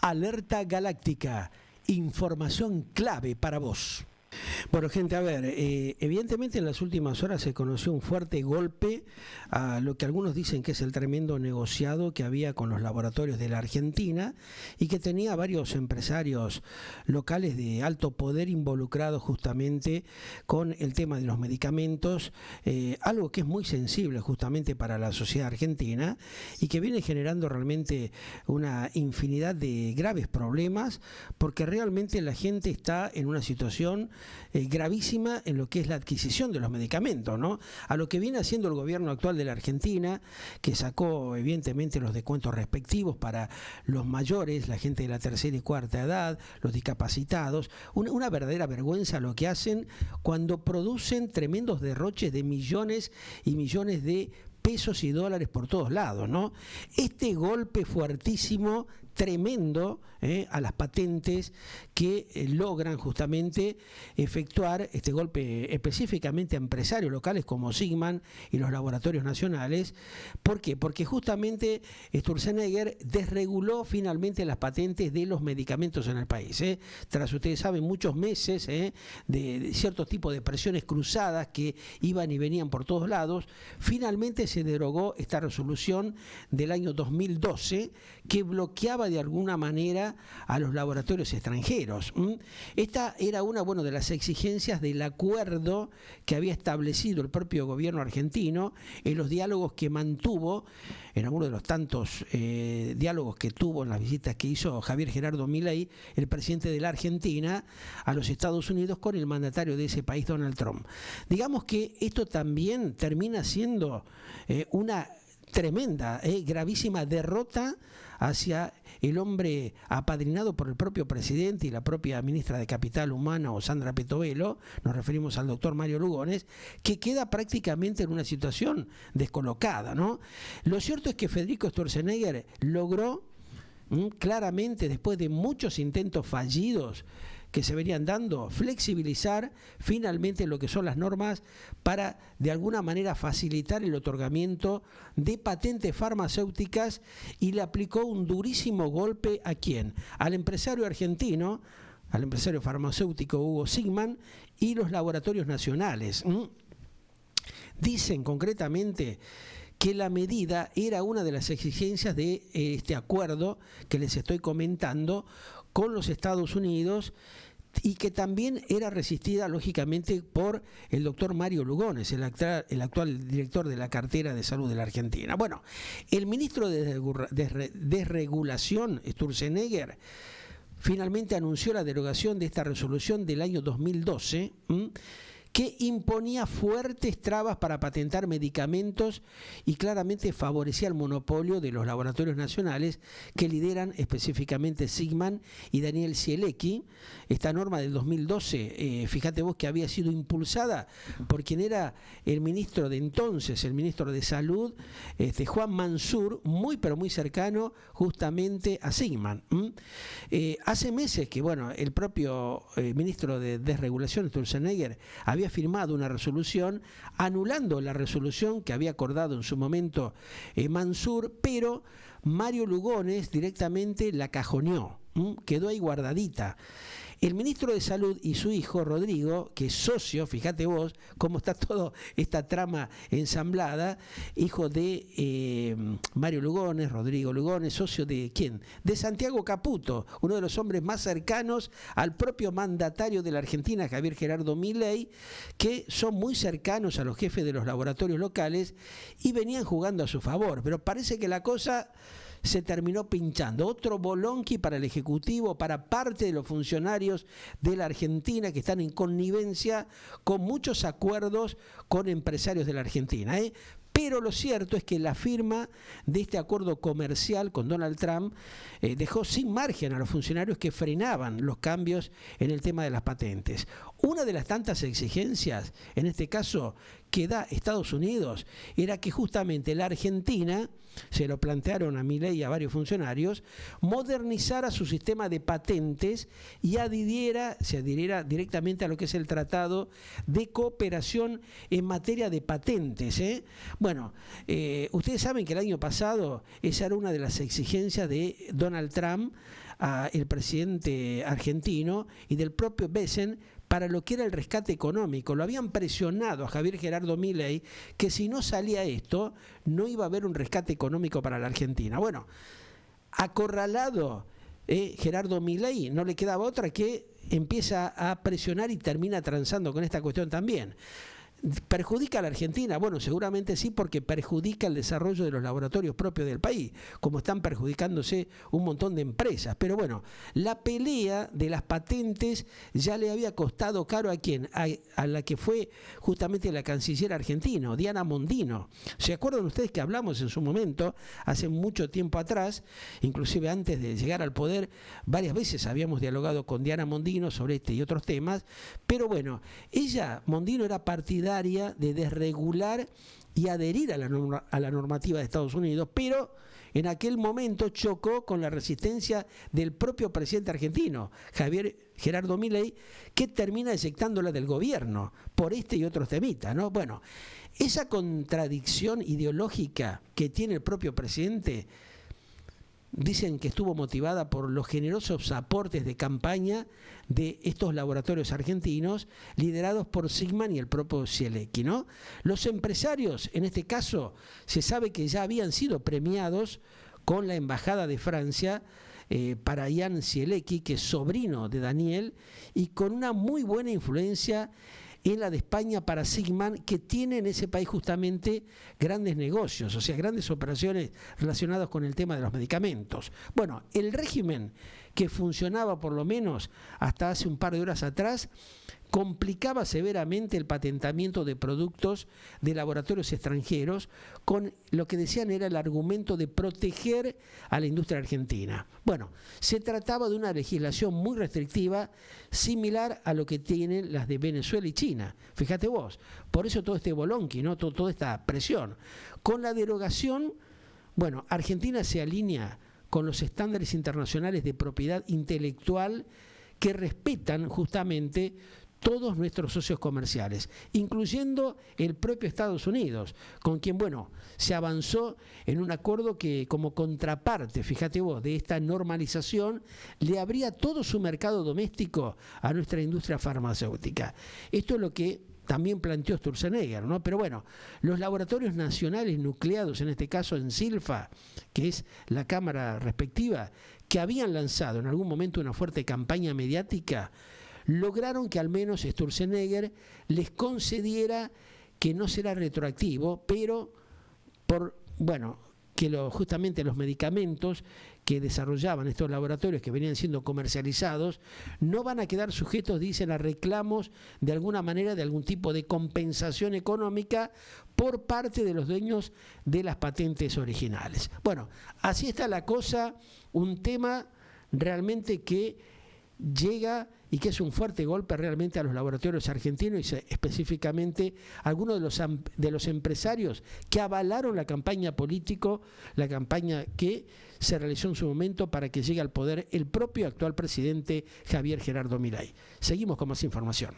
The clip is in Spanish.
Alerta Galáctica, información clave para vos. Bueno, gente, a ver, evidentemente en las últimas horas se conoció un fuerte golpe a lo que algunos dicen que es el tremendo negociado que había con los laboratorios de la Argentina y que tenía varios empresarios locales de alto poder involucrados justamente con el tema de los medicamentos, algo que es muy sensible justamente para la sociedad argentina y que viene generando realmente una infinidad de graves problemas porque realmente la gente está en una situación gravísima en lo que es la adquisición de los medicamentos, ¿no? A lo que viene haciendo el gobierno actual de la Argentina, que sacó evidentemente los descuentos respectivos para los mayores, la gente de la tercera y cuarta edad, los discapacitados, una verdadera vergüenza lo que hacen cuando producen tremendos derroches de millones y millones de pesos y dólares por todos lados, ¿no? Este golpe fuertísimo, tremendo, a las patentes que logran justamente efectuar este golpe específicamente a empresarios locales como Sigman y los laboratorios nacionales. ¿Por qué? Porque justamente Sturzenegger desreguló finalmente las patentes de los medicamentos en el país. Tras, ustedes saben, muchos meses de cierto tipo de presiones cruzadas que iban y venían por todos lados, finalmente se derogó esta resolución del año 2012 que bloqueaba de alguna manera a los laboratorios extranjeros. Esta era una de las exigencias del acuerdo que había establecido el propio gobierno argentino en los diálogos que mantuvo, en alguno de los tantos diálogos que tuvo en las visitas que hizo Javier Gerardo Milei, el presidente de la Argentina, a los Estados Unidos con el mandatario de ese país, Donald Trump. Digamos que esto también termina siendo una tremenda, gravísima derrota hacia el hombre apadrinado por el propio presidente y la propia ministra de Capital Humano, Sandra Petovelo, nos referimos al doctor Mario Lugones, que queda prácticamente en una situación descolocada, ¿no? Lo cierto es que Federico Sturzenegger logró claramente, después de muchos intentos fallidos que se venían dando, flexibilizar finalmente lo que son las normas para de alguna manera facilitar el otorgamiento de patentes farmacéuticas y le aplicó un durísimo golpe ¿a quién? Al empresario argentino, al empresario farmacéutico Hugo Sigman y los laboratorios nacionales. Dicen concretamente que la medida era una de las exigencias de este acuerdo que les estoy comentando con los Estados Unidos y que también era resistida lógicamente por el doctor Mario Lugones, el actual director de la cartera de salud de la Argentina. Bueno, el ministro de Desregulación, Sturzenegger, finalmente anunció la derogación de esta resolución del año 2012, que imponía fuertes trabas para patentar medicamentos y claramente favorecía el monopolio de los laboratorios nacionales que lideran específicamente Sigman y Daniel Sielecki. Esta norma del 2012, fíjate vos que había sido impulsada por quien era el ministro de entonces, el ministro de Salud, Juan Mansur, muy pero muy cercano justamente a Sigman. Hace meses que el propio ministro de Desregulación, Sturzenegger, había firmado una resolución anulando la resolución que había acordado en su momento Mansur, pero Mario Lugones directamente la cajoneó, quedó ahí guardadita. El ministro de Salud y su hijo Rodrigo, que es socio, fíjate vos cómo está toda esta trama ensamblada, hijo de Mario Lugones, Rodrigo Lugones, socio de ¿quién? De Santiago Caputo, uno de los hombres más cercanos al propio mandatario de la Argentina, Javier Gerardo Milei, que son muy cercanos a los jefes de los laboratorios locales y venían jugando a su favor, pero parece que la cosa se terminó pinchando. Otro bolonqui para el Ejecutivo, para parte de los funcionarios de la Argentina que están en connivencia con muchos acuerdos con empresarios de la Argentina. Pero lo cierto es que la firma de este acuerdo comercial con Donald Trump dejó sin margen a los funcionarios que frenaban los cambios en el tema de las patentes. Una de las tantas exigencias, en este caso, que da Estados Unidos, era que justamente la Argentina, se lo plantearon a Milei y a varios funcionarios, modernizara su sistema de patentes y se adhiriera directamente a lo que es el Tratado de Cooperación en materia de patentes. Bueno, ustedes saben que el año pasado esa era una de las exigencias de Donald Trump, el presidente argentino, y del propio Besen, para lo que era el rescate económico. Lo habían presionado a Javier Gerardo Milei que si no salía esto, no iba a haber un rescate económico para la Argentina. Bueno, acorralado Gerardo Milei, no le quedaba otra que empieza a presionar y termina transando con esta cuestión también. ¿Perjudica a la Argentina? Bueno, seguramente sí, porque perjudica el desarrollo de los laboratorios propios del país, como están perjudicándose un montón de empresas. Pero bueno, la pelea de las patentes ya le había costado caro a quién, a la que fue justamente la canciller argentina, Diana Mondino. ¿Se acuerdan ustedes que hablamos en su momento, hace mucho tiempo atrás, inclusive antes de llegar al poder, varias veces habíamos dialogado con Diana Mondino sobre este y otros temas? Pero bueno, Mondino, era partidaria de desregular y adherir a la normativa de Estados Unidos, pero en aquel momento chocó con la resistencia del propio presidente argentino, Javier Gerardo Milei, que termina eyectándola del gobierno por este y otros temitas, ¿no? Bueno, esa contradicción ideológica que tiene el propio presidente, dicen que estuvo motivada por los generosos aportes de campaña de estos laboratorios argentinos liderados por Sigman y el propio Zielecki, ¿no? Los empresarios, en este caso, se sabe que ya habían sido premiados con la Embajada de Francia para Jan Zielecki, que es sobrino de Daniel, y con una muy buena influencia en la de España para Sigman, que tiene en ese país justamente grandes negocios, o sea, grandes operaciones relacionadas con el tema de los medicamentos. Bueno, el régimen que funcionaba por lo menos hasta hace un par de horas atrás complicaba severamente el patentamiento de productos de laboratorios extranjeros, con lo que decían era el argumento de proteger a la industria argentina. Bueno, se trataba de una legislación muy restrictiva, similar a lo que tienen las de Venezuela y China. Fíjate vos, por eso todo este bolonqui, ¿no? Toda esta presión. Con la derogación, bueno, Argentina se alinea con los estándares internacionales de propiedad intelectual que respetan justamente todos nuestros socios comerciales, incluyendo el propio Estados Unidos, con quien, bueno, se avanzó en un acuerdo que, como contraparte, fíjate vos, de esta normalización, le abría todo su mercado doméstico a nuestra industria farmacéutica. Esto es lo que también planteó Sturzenegger, ¿no? Pero bueno, los laboratorios nacionales nucleados, en este caso en Silfa, que es la cámara respectiva, que habían lanzado en algún momento una fuerte campaña mediática, lograron que al menos Sturzenegger les concediera que no será retroactivo, pero que justamente los medicamentos que desarrollaban estos laboratorios, que venían siendo comercializados, no van a quedar sujetos, dicen, a reclamos de alguna manera, de algún tipo de compensación económica por parte de los dueños de las patentes originales. Bueno, así está la cosa, un tema realmente que llega y que es un fuerte golpe realmente a los laboratorios argentinos y específicamente a algunos de los empresarios que avalaron la campaña político, la campaña que se realizó en su momento para que llegue al poder el propio actual presidente Javier Gerardo Milei. Seguimos con más información.